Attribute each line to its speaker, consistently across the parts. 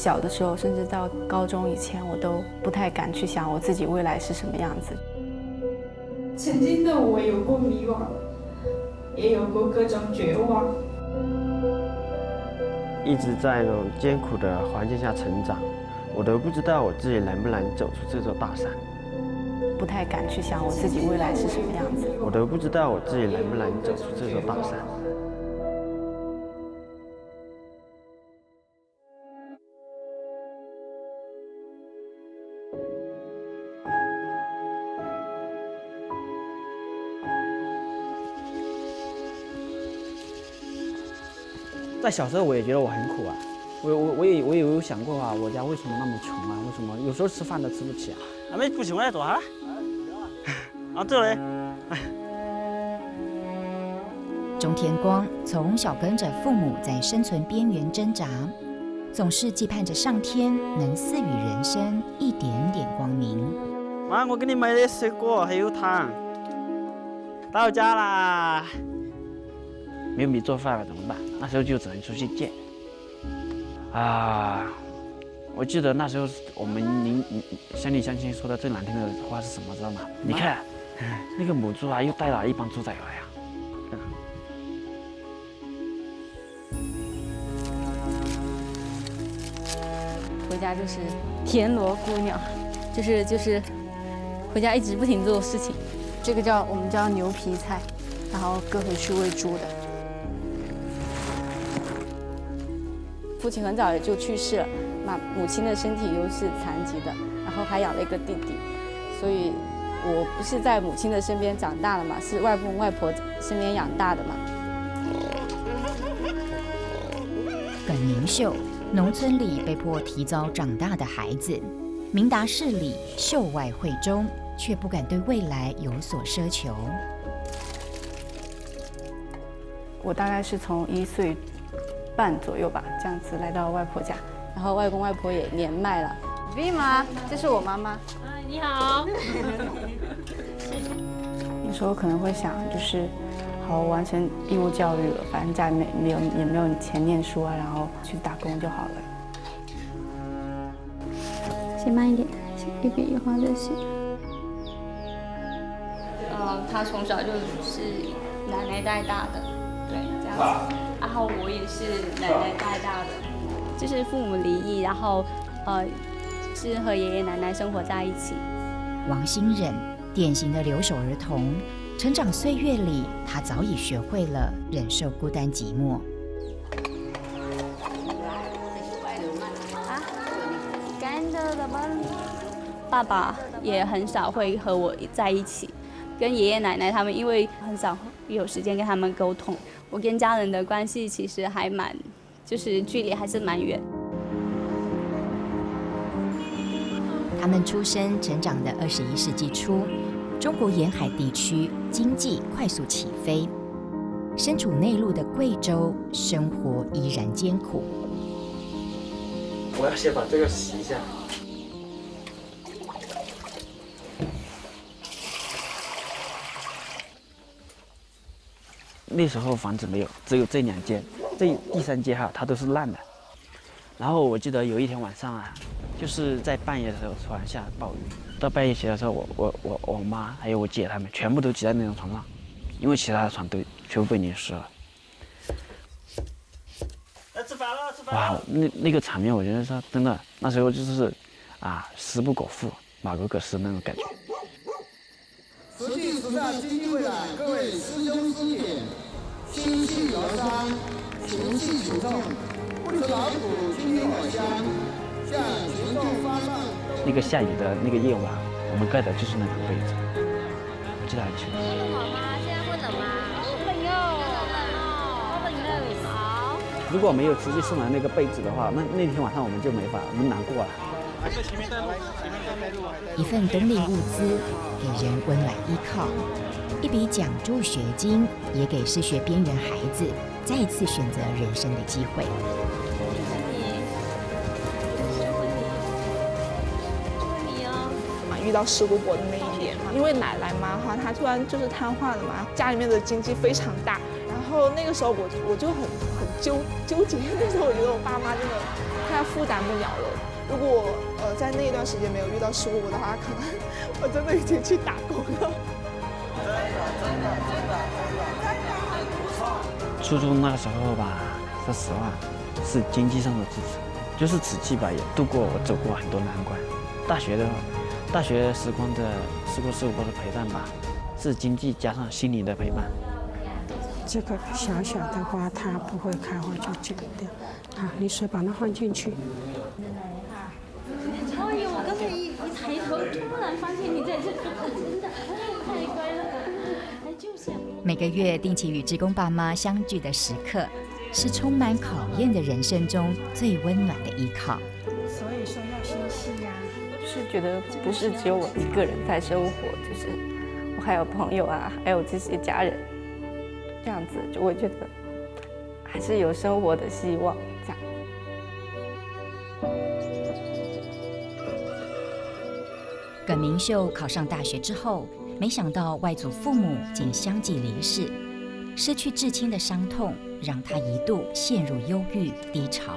Speaker 1: 小的时候，甚至到高中以前，我都不太敢去想我自己未来是什么样子。
Speaker 2: 曾经的我有过迷惘，也有过各种绝望，
Speaker 3: 一直在那种艰苦的环境下成长，我都不知道我自己能不能走出这座大山。
Speaker 1: 不太敢去想我自己未来是什么样子，
Speaker 3: 我都不知道我自己能不能走出这座大山。
Speaker 4: 在小时候我也觉得我很苦啊，我也有想过啊，我家为什么那么穷啊？为什么有时候吃饭都吃不起啊？俺们不行，我来做哈。啊，这嘞。
Speaker 5: 钟天光从小跟着父母在生存边缘挣扎，总是期盼着上天能赐予人生一点点光明。
Speaker 4: 妈，我给你买的水果还有糖，到家啦。没有米做饭了怎么办？那时候就只能出去借。啊，我记得那时候我们乡里乡亲说的最难听的话是什么，知道吗？你看，那个母猪啊，又带了一帮猪仔来呀。
Speaker 6: 回家就是田螺姑娘，就是回家一直不停做事情。这个我们叫牛皮菜，然后割回去喂猪的。父亲很早也就去世了，母亲的身体又是残疾的，然后还养了一个弟弟，所以我不是在母亲的身边长大的嘛，是外公外婆身边养大的嘛。
Speaker 5: 本明秀，农村里被迫提早长大的孩子，明达事理，秀外慧中，却不敢对未来有所奢求。
Speaker 1: 我大概是从1岁半左右吧，这样子来到外婆家，
Speaker 6: 然后外公外婆也年迈了。V 妈，这是我妈妈。
Speaker 7: 你好。
Speaker 1: 有时候可能会想，就是好完成义务教育了，反正家里面也没有钱念书啊，然后去打工就好了。
Speaker 7: 写慢一点，一笔一画就写。
Speaker 6: 他从小就是奶奶带大的，对，这样子。然后我也是奶奶带大的，就是父母离异，然后是和爷爷奶奶生活在一起。
Speaker 5: 王欣忍，典型的留守儿童，成长岁月里，他早已学会了忍受孤单寂寞。
Speaker 6: 爸爸也很少会和我在一起，跟爷爷奶奶他们，因为很少有时间跟他们沟通。我跟家人的关系其实还就是距离还是蛮远。
Speaker 5: 他们出生成长的21世纪初，中国沿海地区经济快速起飞，身处内陆的贵州，生活依然艰苦。
Speaker 3: 我要先把这个洗一下。
Speaker 4: 那时候房子没有，只有这2间，这第3间它都是烂的。然后我记得有一天晚上啊，就是在半夜的时候突然下暴雨，到半夜起来的时候，我妈还有我姐他们全部都挤在那张床上，因为其他的床都全部被淋湿了。吃饭了，吃饭了！哇，那个场面，我觉得说真的，那时候就是食不果腹，马不果实那种感觉。
Speaker 8: 实际实在经济未来，各位师兄师姐，心系而商，情系群众，不辞劳苦，倾听我乡，向群众发放。
Speaker 4: 那个下雨的那个夜晚，我们盖的就是那个被子，我记得很清楚。
Speaker 7: 好吗？现在会冷吗？冷哟，好冷哦。好。
Speaker 4: 如果没有慈济送来那个被子的话，那天晚上我们就没法，我们难过了。
Speaker 5: 一份冬令物资给人温暖依靠，一笔奖助学金也给失学边缘孩子再一次选择人生的机会。
Speaker 9: 遇到事故国的那一年，因为奶奶嘛哈，她突然就是瘫痪了嘛，家里面的经济非常大，然后那个时候我就很纠结，那时候我觉得我爸妈真的快要在负担不了了。如果在那一段时间没有遇到石鼓的话，可能我真的已经去打工了。
Speaker 4: 初中那个时候吧，说实话是经济上的支持，就是此际吧也度过我走过很多难关。大学时光的事故的陪伴吧，是经济加上心理的陪伴。
Speaker 10: 这个小小的花它不会开花就剪掉，好，你水把它放进去。
Speaker 7: 哎呦，我刚才一抬头，突然发现你在这，真的太乖了，哎，就是。
Speaker 5: 每个月定期与志工爸妈相聚的时刻，是充满考验的人生中最温暖的依靠。
Speaker 10: 所以说要心细呀。
Speaker 1: 是觉得不是只有我一个人在生活，就是我还有朋友啊，还有这些家人，这样子就会觉得还是有生活的希望。这样。
Speaker 5: 耿明秀考上大学之后，没想到外祖父母竟相继离世，失去至亲的伤痛让他一度陷入忧郁低潮，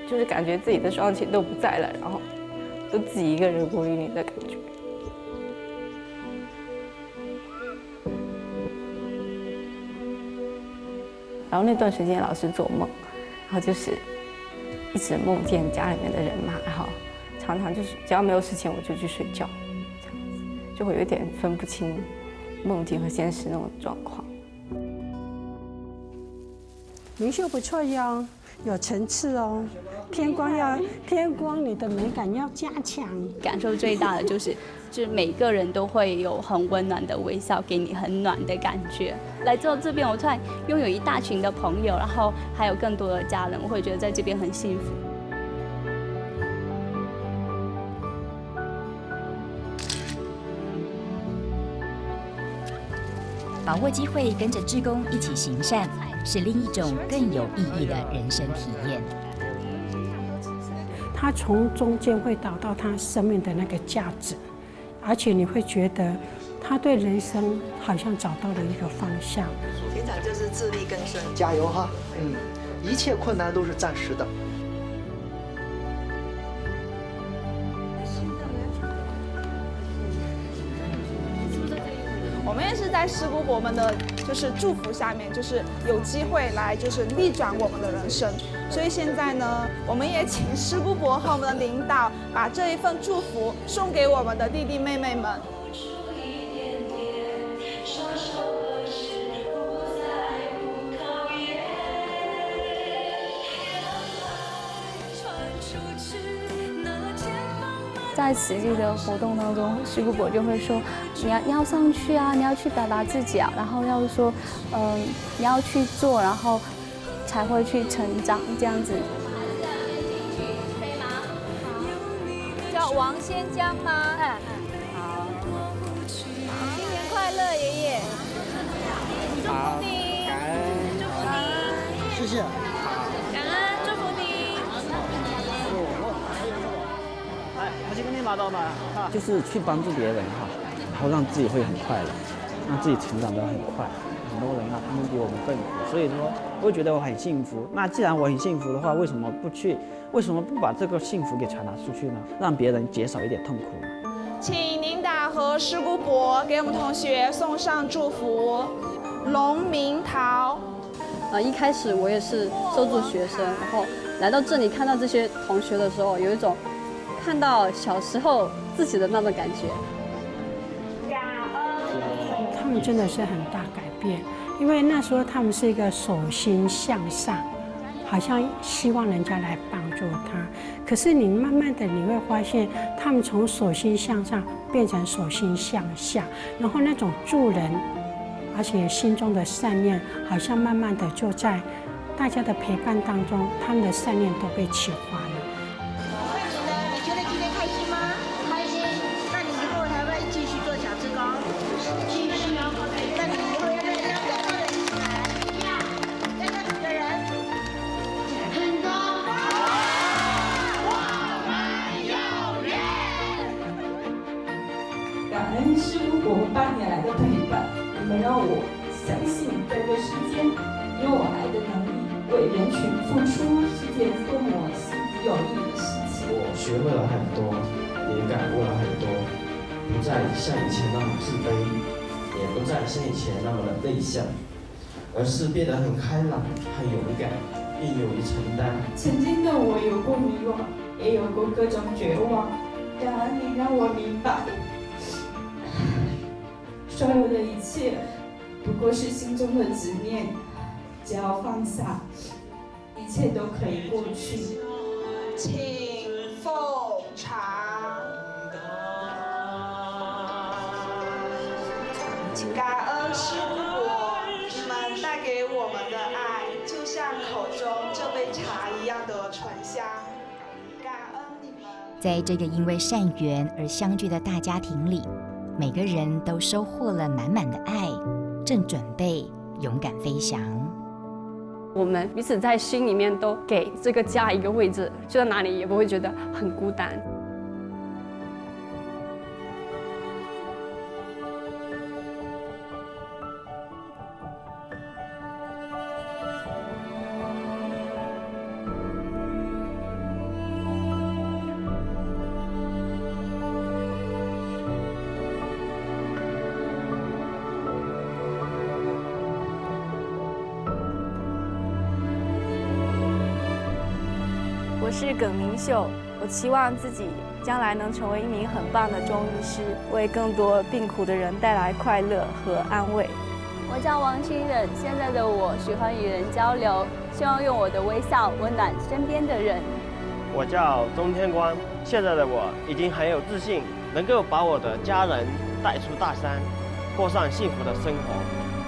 Speaker 1: 就是感觉自己的双亲都不在了，然后就自己一个人孤零零的感觉。然后那段时间老是做梦，然后就是一直梦见家里面的人嘛，然后常常就是只要没有事情我就去睡觉，这样子就会有点分不清梦境和现实那种状况。
Speaker 10: 明秀不错哟，有层次哦。天光，你的美感要加强。
Speaker 6: 感受最大的就是每个人都会有很温暖的微笑，给你很暖的感觉。来到这边，我突然拥有一大群的朋友，然后还有更多的家人，我会觉得在这边很幸福。
Speaker 5: 把握机会跟着志工一起行善，是另一种更有意义的人生体验。
Speaker 10: 他从中间会找到他生命的那个价值，而且你会觉得他对人生好像找到了一个方向。
Speaker 11: 平常就是自力更生，加油哈！一切困难都是暂时的。
Speaker 9: 我们也是在石鼓伯们的就是祝福下面，就是有机会来就是逆转我们的人生。所以现在呢，我们也请石鼓伯和我们的领导把这一份祝福送给我们的弟弟妹妹们。
Speaker 6: 在实际的活动当中，石鼓伯就会说，你要上去啊，你要去表达自己啊，然后要说，你要去做，然后才会去成长，这样子。
Speaker 7: 可以吗？叫王先江吗？好。新年快乐，爷爷。祝福你。
Speaker 11: 感恩。
Speaker 7: 祝福你。
Speaker 11: 谢谢。
Speaker 7: 感恩，祝福你。
Speaker 4: 我去跟你拿到嘛，就是去帮助别人哈，然后让自己会很快乐，让自己成长得很快。很多人啊，他们比我们更苦，所以说我会觉得我很幸福。那既然我很幸福的话，为什么不把这个幸福给传达出去呢？让别人减少一点痛苦呢？
Speaker 9: 请领导和石鼓伯给我们同学送上祝福。龙明桃。
Speaker 12: 一开始我也是收住学生，然后来到这里看到这些同学的时候，有一种看到小时候自己的那种感觉。
Speaker 10: 他们真的是很大改变，因为那时候他们是一个手心向上，好像希望人家来帮助他。可是你慢慢的你会发现，他们从手心向上变成手心向下，然后那种助人，而且心中的善念，好像慢慢的就在大家的陪伴当中，他们的善念都被启发了。
Speaker 13: 你觉得今天开心吗？开心。那你以后还会继续做小志工？继续啊。那你以后要不要让更多人一起来？要。要几个人？很多。我们有缘。
Speaker 2: 感恩石鼓伯8年来的陪伴，你们让我相信这个世间有我爱的能力，为人群付出是件多么幸福有意义的事情。
Speaker 3: 我学会了很多，也感悟了很多，不再像以前那么自卑，也不再像以前那么的内向，而是变得很开朗、很勇敢，并勇于承担。
Speaker 2: 曾经的我有过迷惘，也有过各种绝望，然而你让我明白，所有的一切不过是心中的执念，只要放下，一切都可以过去。
Speaker 9: 请奉茶。感恩师姑伯，你们带给我们的爱，就像口中这杯茶一样的醇香。感恩你们。
Speaker 5: 在这个因为善缘而相聚的大家庭里，每个人都收获了满满的爱，正准备勇敢飞翔。
Speaker 12: 我们彼此在心里面都给这个家一个位置，去到哪里也不会觉得很孤单。
Speaker 6: 我是耿明秀，我期望自己将来能成为一名很棒的中医师，为更多病苦的人带来快乐和安慰。
Speaker 14: 我叫王清忍，现在的我喜欢与人交流，希望用我的微笑温暖身边的人。
Speaker 3: 我叫钟天光，现在的我已经很有自信，能够把我的家人带出大山，过上幸福的生活。